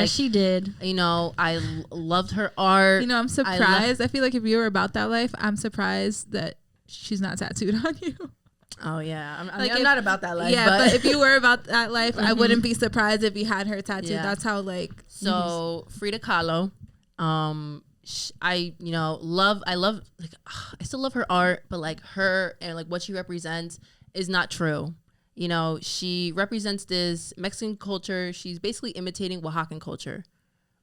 she did. You know, I loved her art. You know, I'm surprised. I feel like if you were about that life, I'm surprised that she's not tattooed on you. Oh yeah, I'm not about that life. Yeah, but if you were about that life, I wouldn't be surprised if you had her tattooed. Yeah. That's how like. So Frida Kahlo, I still love her art, but like her and like what she represents is not true. You know, she represents this Mexican culture. She's basically imitating Oaxacan culture,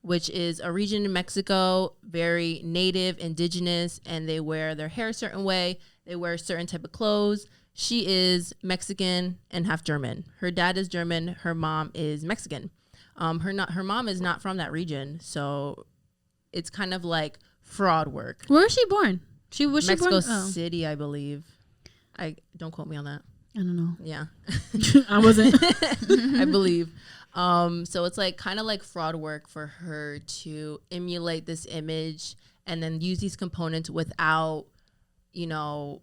which is a region in Mexico, very native, indigenous, and they wear their hair a certain way. They wear a certain type of clothes. She is Mexican and half German. Her dad is German. Her mom is Mexican. Her mom is not from that region, so it's kind of like fraud work. Where was she born? Mexico City, I believe. Don't quote me on that. I don't know. Yeah. I wasn't. I believe. So it's like kind of like fraud work for her to emulate this image and then use these components without, you know,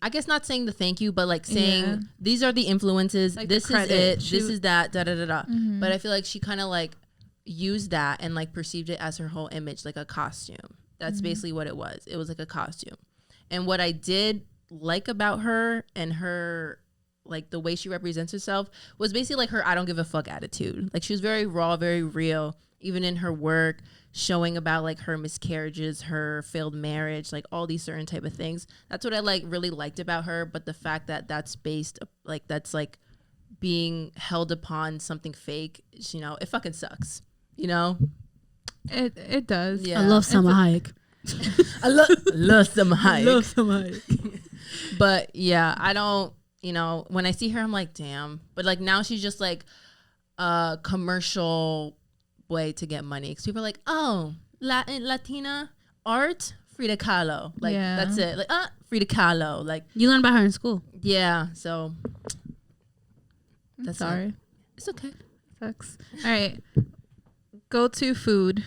I guess not saying the thank you, but like saying these are the influences. Like this is it. This is that. Da da da da. But I feel like she kind of like used that and like perceived it as her whole image, like a costume. That's basically what it was. It was like a costume. And what I did like about her and her, like the way she represents herself was basically like her I don't give a fuck attitude. Like she was very raw, very real, even in her work, showing about like her miscarriages, her failed marriage, like all these certain type of things. That's what I like really liked about her. But the fact that that's based like that's like being held upon something fake, you know, it fucking sucks. You know, it does. Yeah, I love Salma Hayek. I love Salma Hayek. But yeah, I don't. You know, when I see her, I'm like, damn. But like now she's just like commercial way to get money. Because people are like, oh, Latina art, Frida Kahlo. Like, that's it. Like, Frida Kahlo. Like, you learned about her in school. Yeah, so that's sorry. It. It's okay. Sucks. All right. Go to food.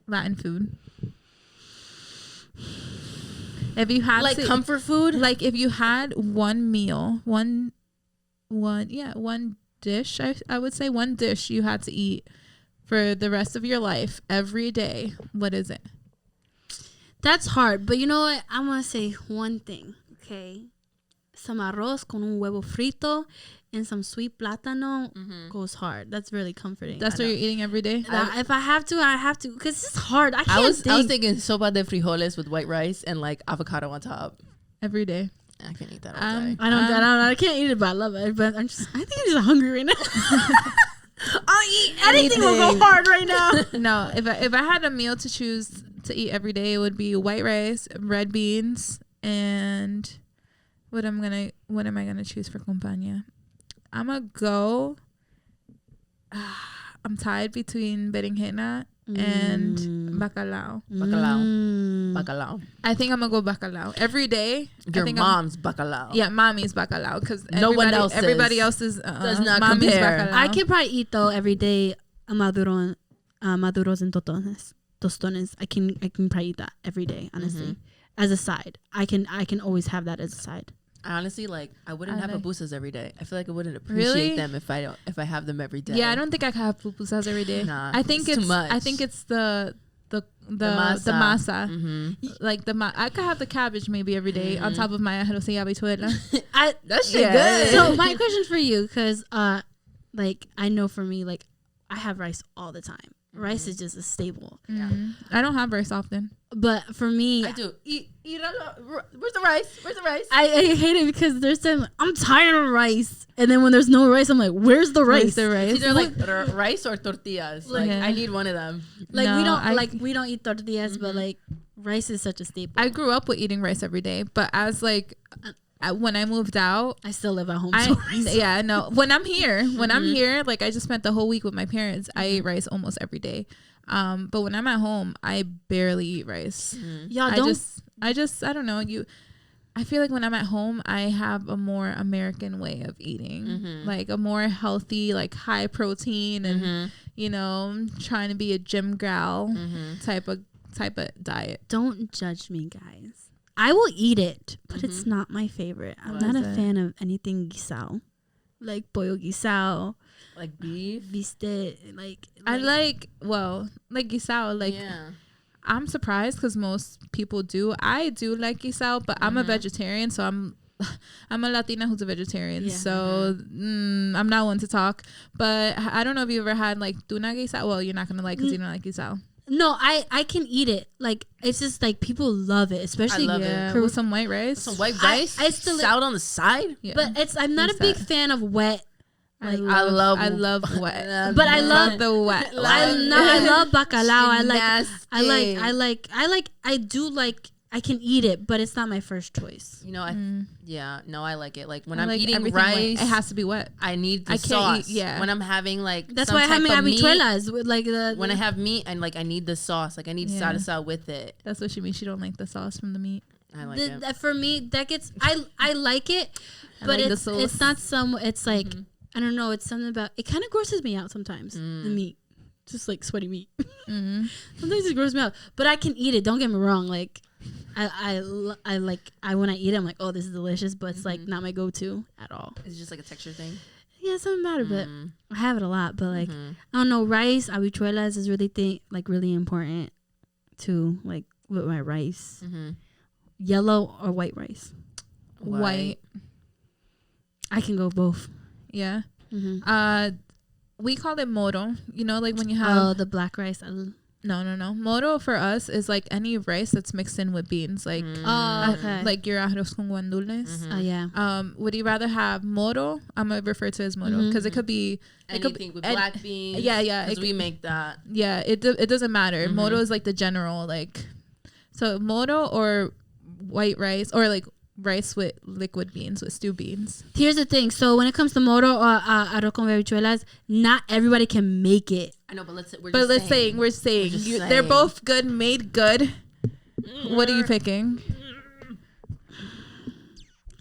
Latin food. If you had like comfort food, like if you had one meal, one dish, I would say one dish you had to eat for the rest of your life every day, what is it? That's hard, but you know what? I'm gonna say one thing, okay? Some arroz con un huevo frito and some sweet plátano goes hard. That's really comforting. That's what you're eating every day? If I have to, I have to, because it's hard. I was thinking sopa de frijoles with white rice and like avocado on top. Every day. I can't eat that all day. I can't eat it, but I love it. But I think I'm just hungry right now. I'll eat anything will go hard right now. No, if I had a meal to choose to eat every day, it would be white rice, red beans, and what am I gonna choose for compañía? I'm gonna go. I'm tied between berenjena and bacalao. Bacalao. I think I'm gonna go bacalao every day. Your mom's bacalao. Yeah, mommy's bacalao because everybody else is does not mommy's compare. Bacalao. I can probably eat though every day maduros and tostones. I can probably eat that every day, honestly, as a side. I can always have that as a side. Honestly, like I wouldn't have pupusas every day. I feel like I wouldn't appreciate them if I have them every day. Yeah, I don't think I can have pupusas every day. Nah, I think it's too much. I think it's the masa. Like I could have the cabbage maybe every day on top of my arroz y habichuela. That shit good. So my question for you, because like I know for me, like I have rice all the time. Rice is just a staple. I don't have rice often. But for me, I do. Where's the rice? I hate it because there's times I'm tired of rice, and then when there's no rice, I'm like, "Where's the rice?" It's either like rice or tortillas. Like I need one of them. Like we don't eat tortillas, but like rice is such a staple. I grew up with eating rice every day, but as like when I moved out, I still live at home. Yeah, no. When I'm here, like I just spent the whole week with my parents. I eat rice almost every day. But when I'm at home, I barely eat rice. Y'all I don't know. I feel like when I'm at home, I have a more American way of eating, like a more healthy, like high protein, and trying to be a gym gal type of diet. Don't judge me, guys. I will eat it, but it's not my favorite. I'm not a fan of anything guisado, like pollo guisado. Like beef, viste, like I like guisado. Like I'm surprised because most people do. I do like guisado, but I'm a vegetarian, so I'm a Latina who's a vegetarian. Yeah. So I'm not one to talk. But I don't know if you ever had like tuna guisado. Well, you're not gonna like because you don't like guisado. No, I can eat it. Like it's just like people love it, especially with some white rice. Some white rice. I still salad on the side. Yeah. But I'm not a big fan of wet. Like, I love wet, but I love the wet. I love bacalao. I can eat it, but it's not my first choice. You know, I like it. Like when I'm eating rice, wet. It has to be wet. I need the sauce. When I'm having like that's why I have my habichuelas with like when I have meat and like I need the sauce. Like I need salsa with it. That's what she means. She don't like the sauce from the meat. I like it. For me, that gets I like it, but it's not some. It's like. I don't know. It's something about it. Kind of grosses me out sometimes. The meat, just like sweaty meat. Sometimes it grosses me out, but I can eat it. Don't get me wrong. Like, I when I eat it, I'm like, oh, this is delicious. But it's like not my go-to at all. It's just like a texture thing. Yeah, something about it. But I have it a lot. But like, I don't know. Rice, habichuelas is really important to like with my rice. Yellow or white rice. White. I can go both. Yeah. We call it moro. You know, like when you have the black rice. No. Moro for us is like any rice that's mixed in with beans, like like your arroz con guandules. Yeah. Would you rather have moro? I'm gonna refer to it as moro because it could be anything with black beans. Yeah. Because we make that. Yeah. It doesn't matter. Moro is like the general like. So moro or white rice or like rice with liquid beans, with stew beans. Here's the thing. So when it comes to moro or arroz con habichuelas, not everybody can make it. I know, but we're saying they're both good, made good. What are you picking?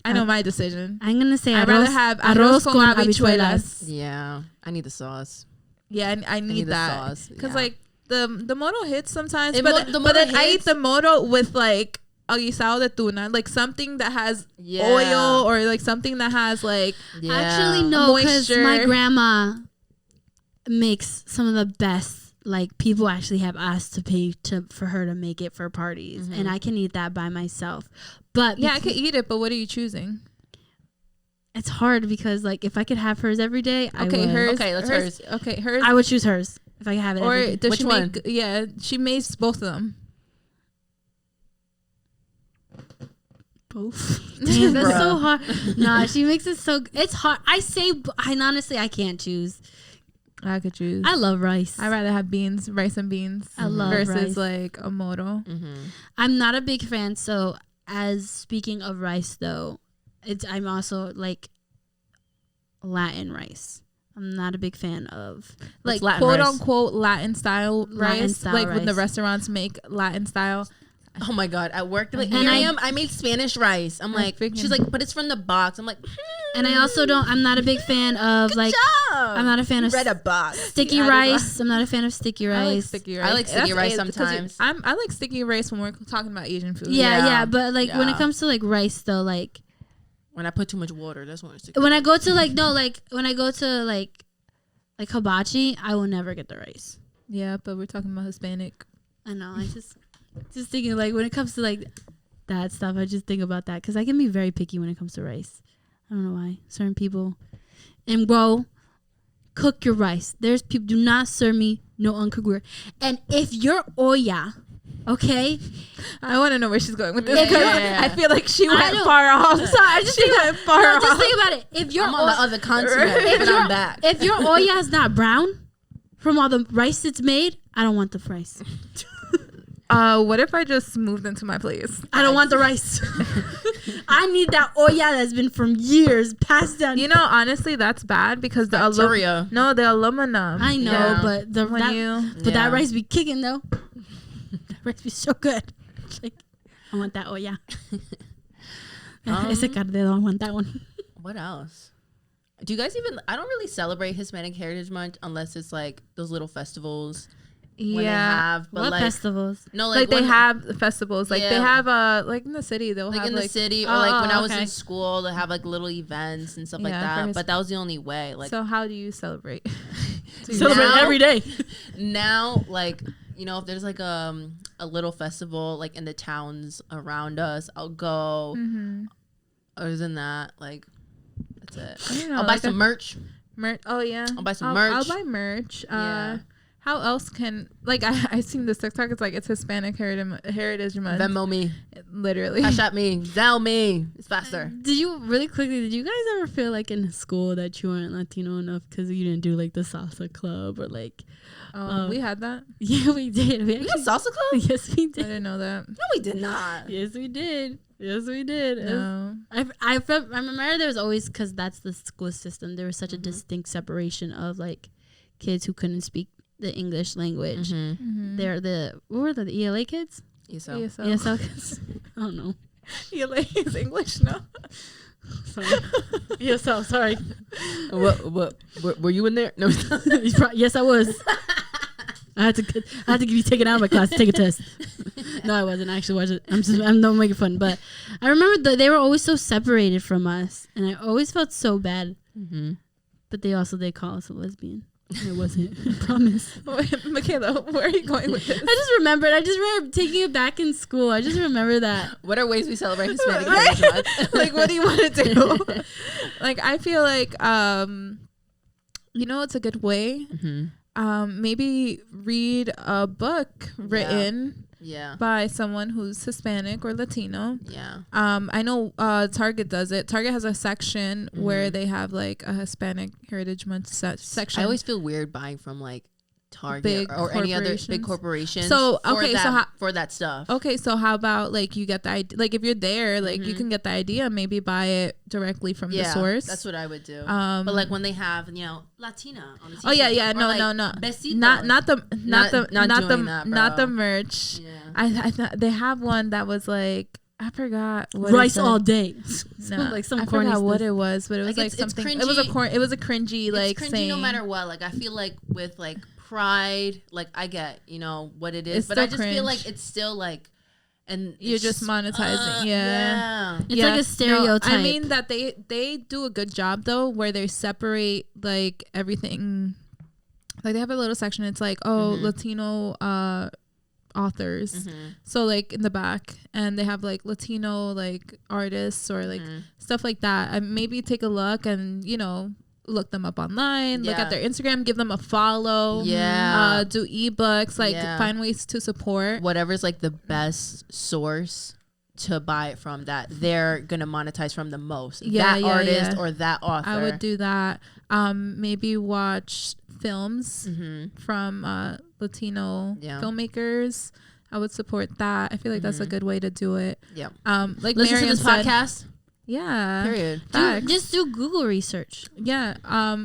I know my decision. I'm gonna say I'd rather have arroz con habichuelas. Yeah, I need the sauce. Yeah, I need that because like the moro hits sometimes, but then I eat the moro with like a guisado de tuna, like something that has oil or like something that has like actually no, because my grandma makes some of the best. Like people actually have asked to pay for her to make it for parties, and I can eat that by myself. But yeah, I could eat it. But what are you choosing? It's hard because like if I could have hers every day, I would. Hers. Okay, hers. I would choose hers if I could have it. Or every day. does she make? Yeah, she makes both of them. Both. Damn, that's so hard. Nah, she makes it so. It's hard. Honestly, I can't choose. I could choose. I love rice. I'd rather have rice and beans. I love versus rice. like a moro. I'm not a big fan. So, as speaking of rice, though, I'm also like Latin rice. I'm not a big fan of like quote unquote Latin style rice, like when the restaurants make Latin style. Oh my god! At work, like I made Spanish rice. I'm like, she's like, but it's from the box. I'm like, and I also I'm not a big fan of Good job. I'm not a fan of a box. Sticky rice. I'm not a fan of sticky rice. I like sticky rice sometimes. I like sticky rice when we're talking about Asian food. Yeah, but like when it comes to like rice though, like when I put too much water, that's when it's sticky. When I go to like hibachi, I will never get the rice. Yeah, but we're talking about Hispanic. I know. I just thinking like when it comes to like that stuff, I just think about that because I can be very picky when it comes to rice. I don't know why certain people. And bro, cook your rice. There's people do not serve me no uncooked rice. And if your olla, okay, I want to know where she's going with this. I feel like she went far off. Sorry, I just went far off. Just think about it. If your I'm on the other continent, I'm back. If your olla is not brown from all the rice it's made, I don't want the rice. What if I just moved into my place? I don't want the rice. I need that olla that's been from years passed down. You know, honestly, that's bad because the aluminum. I know, but that rice be kicking though. That rice be so good. Like, I want that olla. Ese cardero, I want that one. What else? Do you guys I don't really celebrate Hispanic Heritage Month unless it's like those little festivals. But what like, festivals? No, like they have festivals. Like they have like in the city they'll have in the city or like when I was in school they have like little events and stuff like that. But that was the only way. Like, so how do you celebrate? Celebrate every day. Now, like, you know, if there's like a little festival like in the towns around us, I'll go. Other than that, like that's it. I don't know, I'll buy some merch. Oh yeah. I'll buy some merch. I'll buy merch. How else can I seen this TikTok? It's like it's Hispanic Heritage Month. Venmo me, literally. Cash at me, Zelle me. It's faster. Did you guys ever feel like in school that you weren't Latino enough because you didn't do like the salsa club or like? We had that. Yeah, we did. We had salsa club. Yes, we did. I didn't know that. No, we did not. Yes, we did. No. I remember there was always because that's the school system. There was such a distinct separation of like kids who couldn't speak the English language. They're what were the ELA kids? ESL kids. I don't know. ELA is English, no? Sorry. ESL, sorry. What were you in there? No. Yes, I was. I had to be taken out of my class to take a test. No, I wasn't. I actually wasn't. I'm not making fun. But I remember they were always so separated from us, and I always felt so bad. But they call us a lesbian. It wasn't. I promise. Wait, Michaela, where are you going with this? I just remember taking it back in school. I just remember that. What are ways we celebrate Hispanic Heritage Month? Like, what do you want to do? Like, I feel like, you know, it's a good way. Maybe read a book written by someone who's Hispanic or Latino. I know Target does it. Target has a section where they have like a Hispanic Heritage Month section. I always feel weird buying from like Target or any other big corporations. So for that stuff. Okay, so how about like you get the idea? Like if you're there, like you can get the idea, maybe buy it directly from the source. That's what I would do. But like when they have Latina on the t-shirt. Oh yeah, no. Besito. Not the merch. Yeah. I thought they have one that was like, I forgot what rice all day. No, like some I corny forgot stuff. what it was, but it was like something. It was a cringy like cringy saying. No matter what. Like I feel like with like pride, like I get what it is, but I just feel like it's still like, and you're just monetizing. It's like a stereotype. No, I mean that they do a good job though, where they separate like everything. Like they have a little section. It's like Latino authors, so like in the back, and they have like Latino like artists or like stuff like that. And maybe take a look and look them up online, look at their Instagram, give them a follow, do ebooks, like find ways to support whatever's like the best source to buy it from that they're gonna monetize from the most. That artist or that author. I would do that. Maybe watch films from Latino filmmakers. I would support that. I feel like that's a good way to do it. Yeah. Like listen Miriam to this said, podcast. Yeah. Period. Just do Google research. Yeah.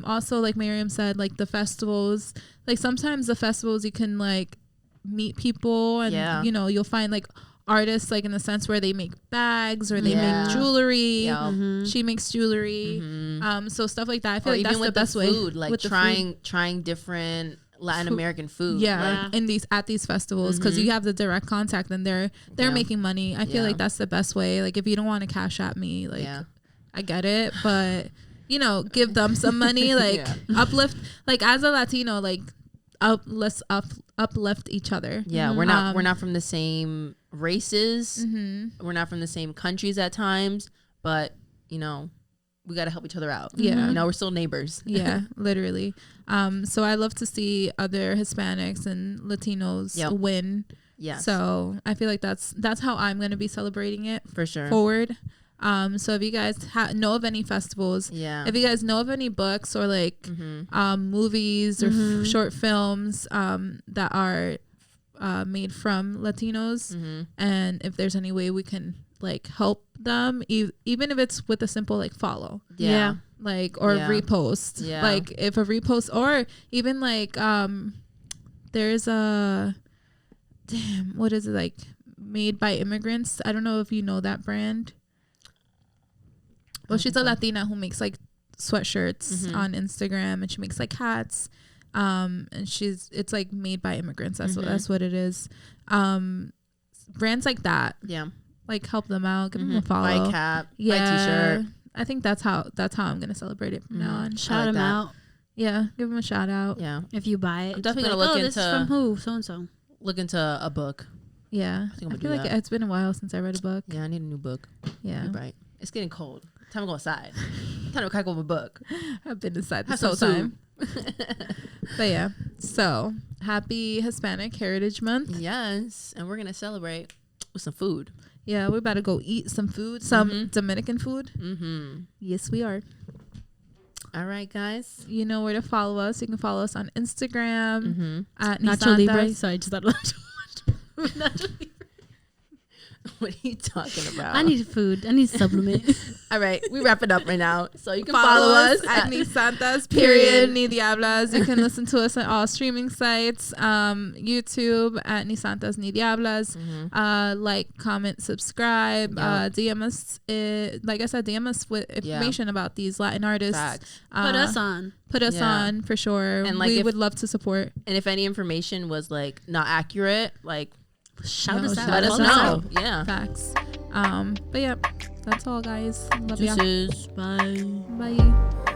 Also, like Miriam said, like the festivals, like sometimes the festivals you can like meet people and you'll find like artists like in the sense where they make bags or they make jewelry. She makes jewelry. So stuff like that. I feel like that's the best way. Like with trying different Latin American food. At these festivals, because you have the direct contact and they're making money. I feel like that's the best way. Like if you don't want to cash at me, like I get it, but give them some money, like uplift, like as a Latino, like let's uplift each other. We're not from the same races, we're not from the same countries at times, but we got to help each other out. We're still neighbors. Literally. So I love to see other Hispanics and Latinos win. So I feel like that's how I'm going to be celebrating it for sure forward. So if you guys know of any festivals, if you guys know of any books or like movies or short films that are made from Latinos, and if there's any way we can like help them, even if it's with a simple like follow, like or repost, like if a repost, or even like there's a what is it, like Made by Immigrants? I don't know if you know that brand. Well, she's a Latina who makes like sweatshirts on Instagram, and she makes like hats. And it's like Made by Immigrants. That's what it is. Brands like that. Like help them out, give them a follow. Buy a cap, buy a t-shirt. I think that's how I'm gonna celebrate it from now on. Shout them out. Yeah, give them a shout out. Yeah, if you buy it, I'm definitely gonna look into. This is from who? So and so. Look into a book. Yeah, I feel like it's been a while since I read a book. Yeah, I need a new book. Yeah, you're right. It's getting cold. Time to go outside. Time to crack open a book. I've been inside this whole time. But yeah, so happy Hispanic Heritage Month. Yes, and we're gonna celebrate with some food. Yeah, we're about to go eat some food, some Dominican food. Yes, we are. All right, guys. You know where to follow us. You can follow us on Instagram at Ni Nacho Santas. Libre. Sorry, just thought Nacho Libre. What are you talking about? I need food. I need supplement. All right, we wrap it up right now. So you can follow us at Ni Santas Ni Diablas. You can listen to us on all streaming sites, YouTube at Ni Santas Ni Diablas. Like, comment, subscribe. DM us. Like I said, DM us with information about these Latin artists. Put us on. Put us on for sure. And like, we would love to support. And if any information was like not accurate, like. Shout us out. Let us know. Yeah. Facts. But yeah, that's all, guys. Love you. Bye. Bye.